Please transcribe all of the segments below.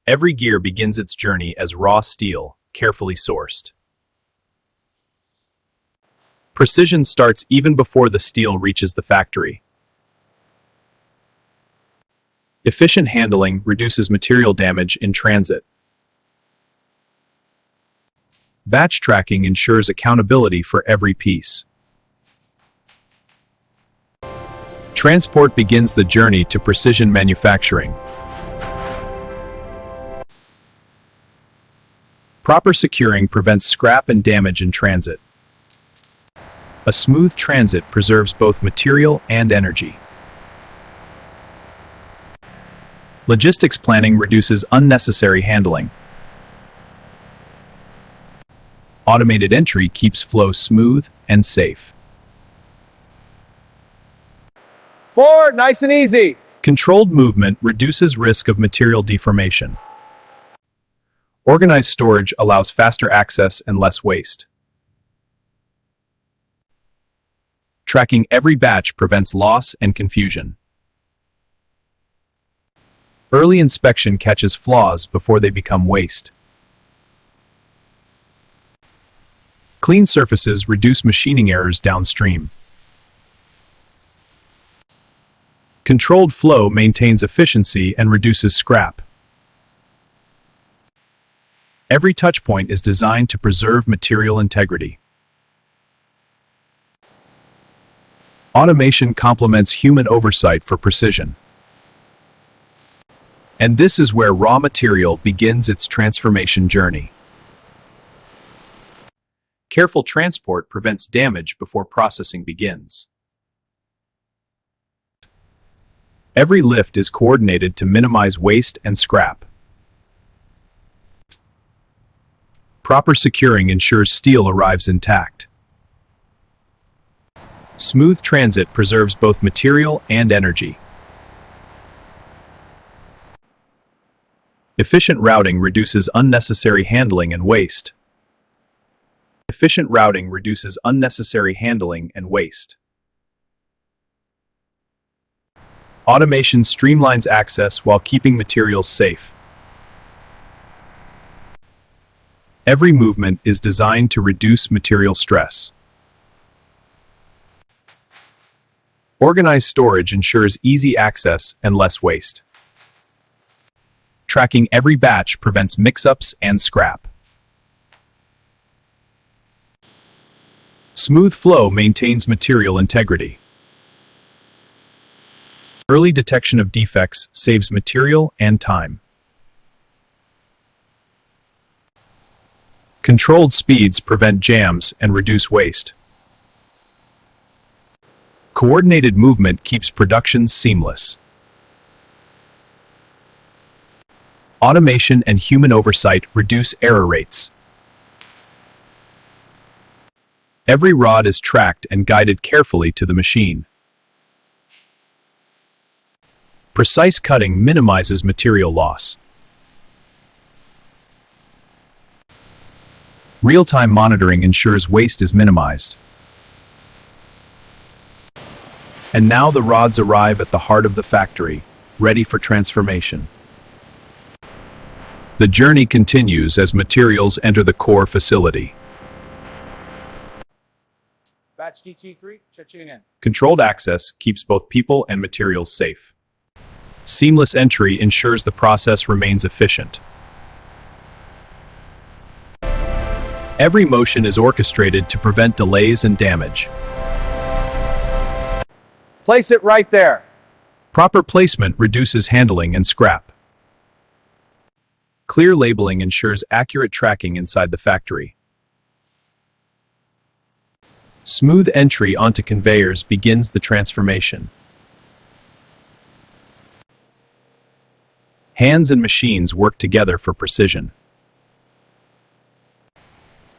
Every gear begins its journey as raw steel, carefully sourced. Precision starts even before the steel reaches the factory. Efficient handling reduces material damage in transit. Batch tracking ensures accountability for every piece. Transport begins the journey to precision manufacturing. Proper securing prevents scrap and damage in transit. A smooth transit preserves both material and energy. Logistics planning reduces unnecessary handling. Automated entry keeps flow smooth and safe. Forward, nice and easy. Controlled movement reduces risk of material deformation. Organized storage allows faster access and less waste. Tracking every batch prevents loss and confusion. Early inspection catches flaws before they become waste. Clean surfaces reduce machining errors downstream. Controlled flow maintains efficiency and reduces scrap. Every touchpoint is designed to preserve material integrity. Automation complements human oversight for precision. And this is where raw material begins its transformation journey. Careful transport prevents damage before processing begins. Every lift is coordinated to minimize waste and scrap. Proper securing ensures steel arrives intact. Smooth transit preserves both material and energy. Efficient routing reduces unnecessary handling and waste. Efficient routing reduces unnecessary handling and waste. Automation streamlines access while keeping materials safe. Every movement is designed to reduce material stress. Organized storage ensures easy access and less waste. Tracking every batch prevents mix-ups and scrap. Smooth flow maintains material integrity. Early detection of defects saves material and time. Controlled speeds prevent jams and reduce waste. Coordinated movement keeps production seamless. Automation and human oversight reduce error rates. Every rod is tracked and guided carefully to the machine. Precise cutting minimizes material loss. Real-time monitoring ensures waste is minimized. And now the rods arrive at the heart of the factory, ready for transformation. The journey continues as materials enter the core facility. Batch DT3, checking in. Controlled access keeps both people and materials safe. Seamless entry ensures the process remains efficient. Every motion is orchestrated to prevent delays and damage. Place it right there. Proper placement reduces handling and scrap. Clear labeling ensures accurate tracking inside the factory. Smooth entry onto conveyors begins the transformation. Hands and machines work together for precision.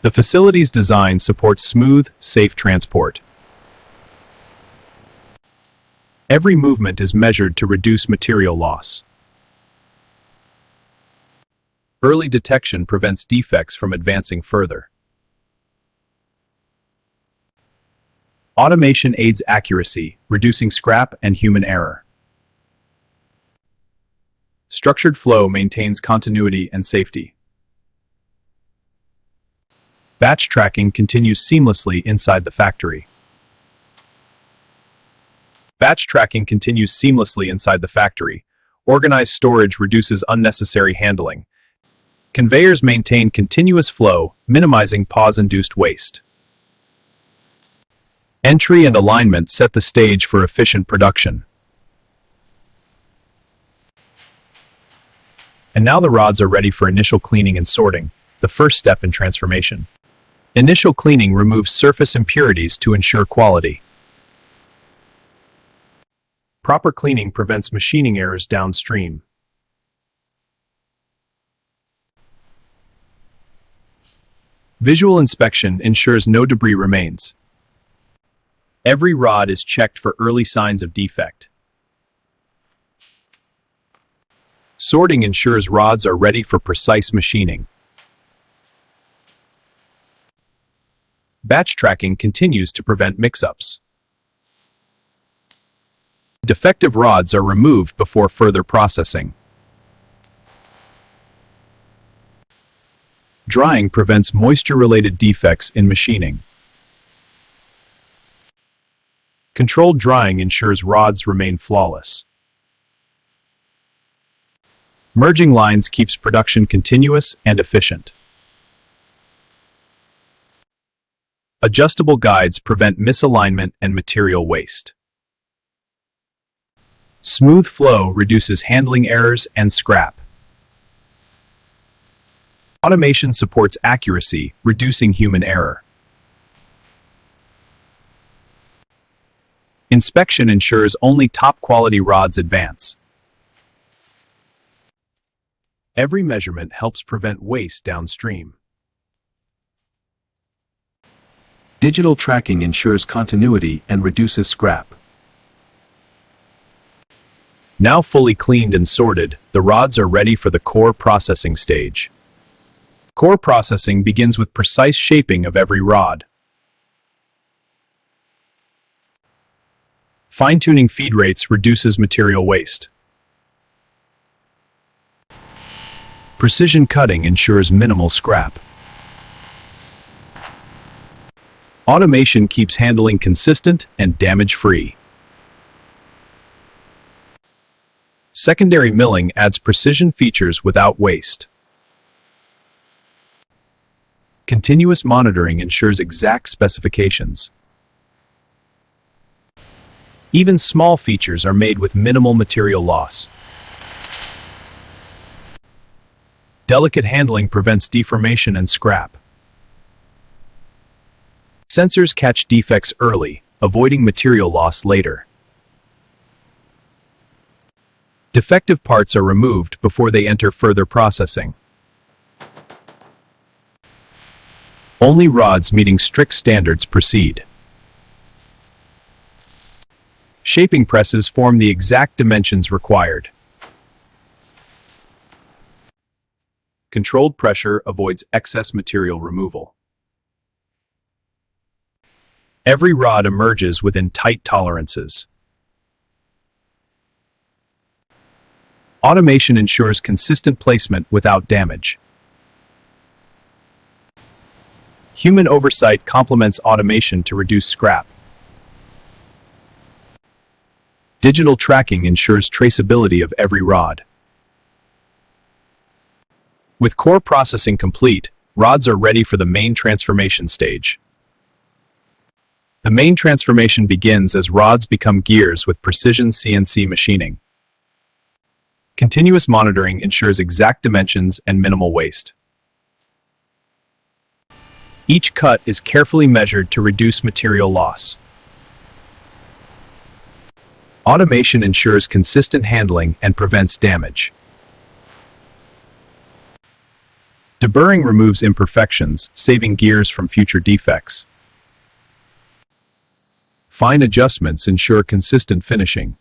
The facility's design supports smooth, safe transport. Every movement is measured to reduce material loss. Early detection prevents defects from advancing further. Automation aids accuracy, reducing scrap and human error. Structured flow maintains continuity and safety. Batch tracking continues seamlessly inside the factory. Batch tracking continues seamlessly inside the factory. Organized storage reduces unnecessary handling. Conveyors maintain continuous flow, minimizing pause-induced waste. Entry and alignment set the stage for efficient production. And now the rods are ready for initial cleaning and sorting, the first step in transformation. Initial cleaning removes surface impurities to ensure quality. Proper cleaning prevents machining errors downstream. Visual inspection ensures no debris remains. Every rod is checked for early signs of defect. Sorting ensures rods are ready for precise machining. Batch tracking continues to prevent mix-ups. Defective rods are removed before further processing. Drying prevents moisture-related defects in machining. Controlled drying ensures rods remain flawless. Merging lines keeps production continuous and efficient. Adjustable guides prevent misalignment and material waste. Smooth flow reduces handling errors and scrap. Automation supports accuracy, reducing human error. Inspection ensures only top-quality rods advance. Every measurement helps prevent waste downstream. Digital tracking ensures continuity and reduces scrap. Now fully cleaned and sorted, the rods are ready for the core processing stage. Core processing begins with precise shaping of every rod. Fine-tuning feed rates reduces material waste. Precision cutting ensures minimal scrap. Automation keeps handling consistent and damage-free. Secondary milling adds precision features without waste. Continuous monitoring ensures exact specifications. Even small features are made with minimal material loss. Delicate handling prevents deformation and scrap. Sensors catch defects early, avoiding material loss later. Defective parts are removed before they enter further processing. Only rods meeting strict standards proceed. Shaping presses form the exact dimensions required. Controlled pressure avoids excess material removal. Every rod emerges within tight tolerances. Automation ensures consistent placement without damage. Human oversight complements automation to reduce scrap. Digital tracking ensures traceability of every rod. With core processing complete, rods are ready for the main transformation stage. The main transformation begins as rods become gears with precision CNC machining. Continuous monitoring ensures exact dimensions and minimal waste. Each cut is carefully measured to reduce material loss. Automation ensures consistent handling and prevents damage. Deburring removes imperfections, saving gears from future defects. Fine adjustments ensure consistent finishing.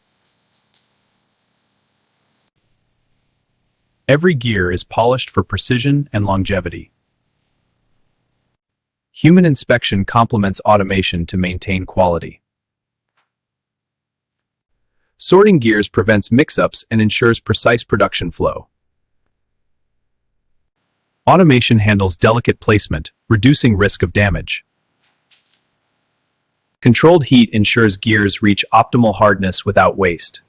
Every gear is polished for precision and longevity. Human inspection complements automation to maintain quality. Sorting gears prevents mix-ups and ensures precise production flow. Automation handles delicate placement, reducing risk of damage. Controlled heat ensures gears reach optimal hardness without waste.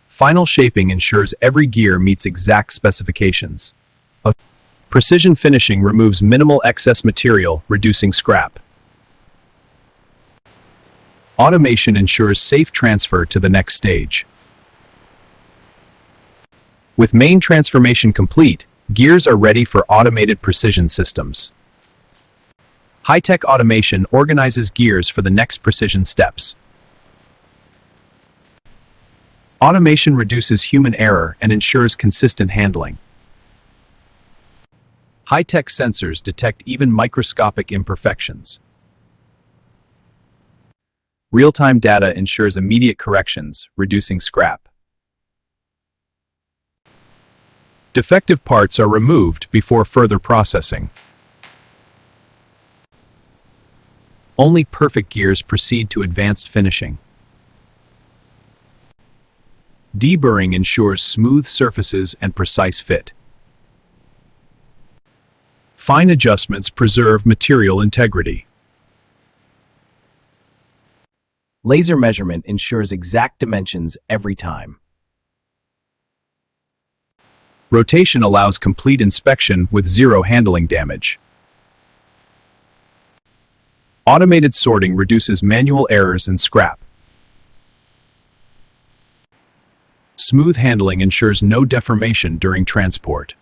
Final shaping ensures every gear meets exact specifications. Precision finishing removes minimal excess material, reducing scrap. Automation ensures safe transfer to the next stage. With main transformation complete, gears are ready for automated precision systems. High-tech automation organizes gears for the next precision steps. Automation reduces human error and ensures consistent handling. High-tech sensors detect even microscopic imperfections. Real-time data ensures immediate corrections, reducing scrap. Defective parts are removed before further processing. Only perfect gears proceed to advanced finishing. Deburring ensures smooth surfaces and precise fit. Fine adjustments preserve material integrity. Laser measurement ensures exact dimensions every time. Rotation allows complete inspection with zero handling damage. Automated sorting reduces manual errors and scrap. Smooth handling ensures no deformation during transport.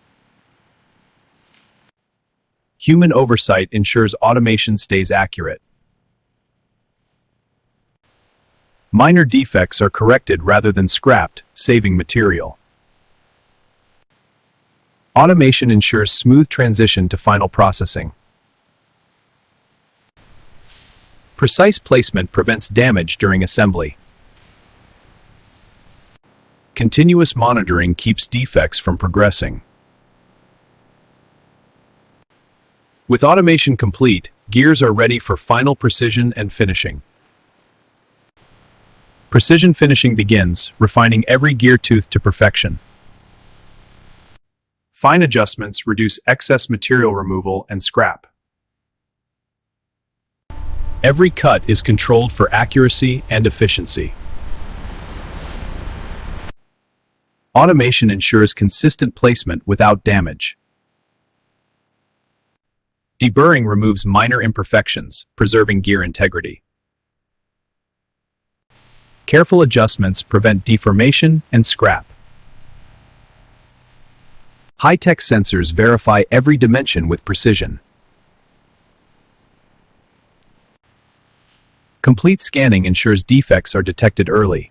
Human oversight ensures automation stays accurate. Minor defects are corrected rather than scrapped, saving material. Automation ensures smooth transition to final processing. Precise placement prevents damage during assembly. Continuous monitoring keeps defects from progressing. With automation complete, gears are ready for final precision and finishing. Precision finishing begins, refining every gear tooth to perfection. Fine adjustments reduce excess material removal and scrap. Every cut is controlled for accuracy and efficiency. Automation ensures consistent placement without damage. Deburring removes minor imperfections, preserving gear integrity. Careful adjustments prevent deformation and scrap. High-tech sensors verify every dimension with precision. Complete scanning ensures defects are detected early.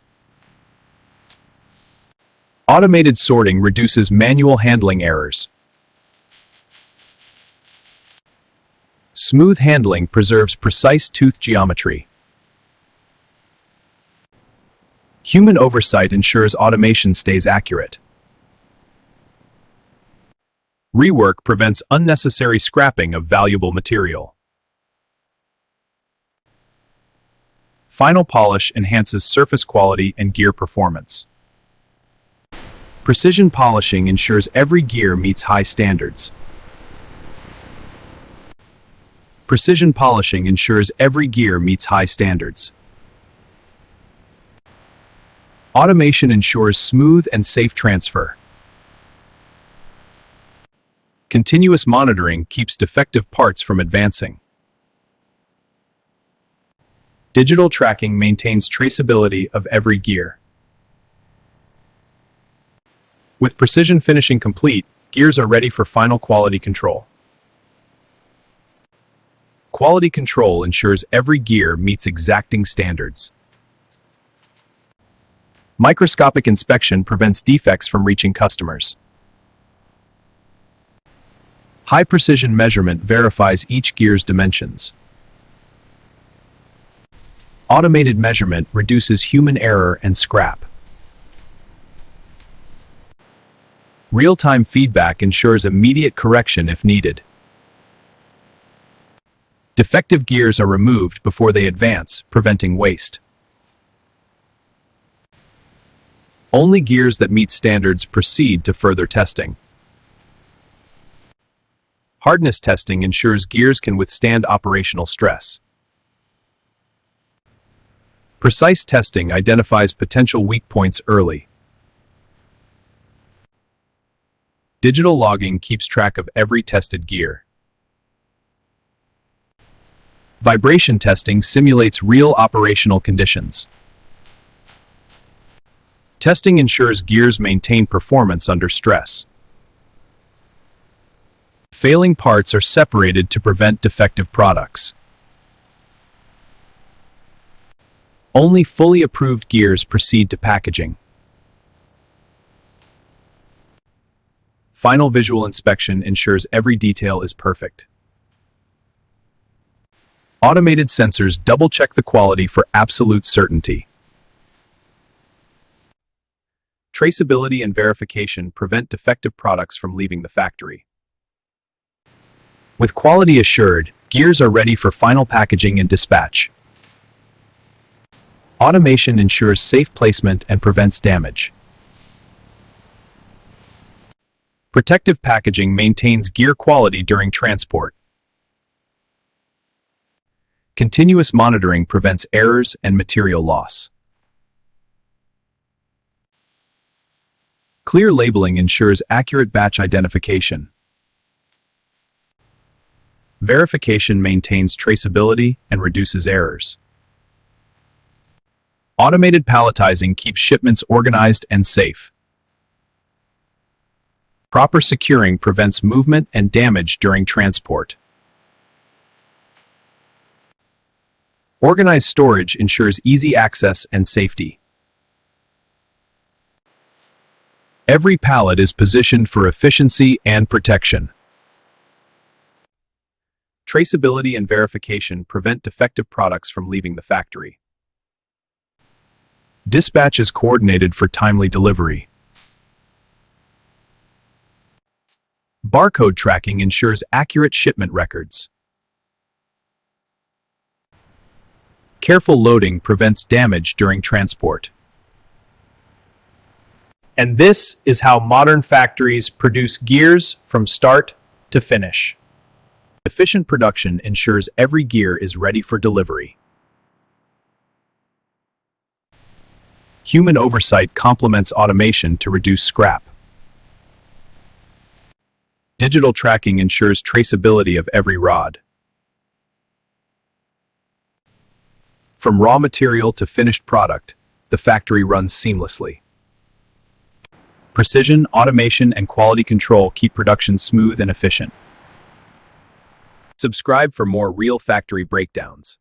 Automated sorting reduces manual handling errors. Smooth handling preserves precise tooth geometry. Human oversight ensures automation stays accurate. Rework prevents unnecessary scrapping of valuable material. Final polish enhances surface quality and gear performance. Precision polishing ensures every gear meets high standards. Precision polishing ensures every gear meets high standards. Automation ensures smooth and safe transfer. Continuous monitoring keeps defective parts from advancing. Digital tracking maintains traceability of every gear. With precision finishing complete, gears are ready for final quality control. Quality control ensures every gear meets exacting standards. Microscopic inspection prevents defects from reaching customers. High-precision measurement verifies each gear's dimensions. Automated measurement reduces human error and scrap. Real-time feedback ensures immediate correction if needed. Defective gears are removed before they advance, preventing waste. Only gears that meet standards proceed to further testing. Hardness testing ensures gears can withstand operational stress. Precise testing identifies potential weak points early. Digital logging keeps track of every tested gear. Vibration testing simulates real operational conditions. Testing ensures gears maintain performance under stress. Failing parts are separated to prevent defective products. Only fully approved gears proceed to packaging. Final visual inspection ensures every detail is perfect. Automated sensors double-check the quality for absolute certainty. Traceability and verification prevent defective products from leaving the factory. With quality assured, gears are ready for final packaging and dispatch. Automation ensures safe placement and prevents damage. Protective packaging maintains gear quality during transport. Continuous monitoring prevents errors and material loss. Clear labeling ensures accurate batch identification. Verification maintains traceability and reduces errors. Automated palletizing keeps shipments organized and safe. Proper securing prevents movement and damage during transport. Organized storage ensures easy access and safety. Every pallet is positioned for efficiency and protection. Traceability and verification prevent defective products from leaving the factory. Dispatch is coordinated for timely delivery. Barcode tracking ensures accurate shipment records. Careful loading prevents damage during transport. And this is how modern factories produce gears from start to finish. Efficient production ensures every gear is ready for delivery. Human oversight complements automation to reduce scrap. Digital tracking ensures traceability of every rod. From raw material to finished product, the factory runs seamlessly. Precision, automation, and quality control keep production smooth and efficient. Subscribe for more real factory breakdowns.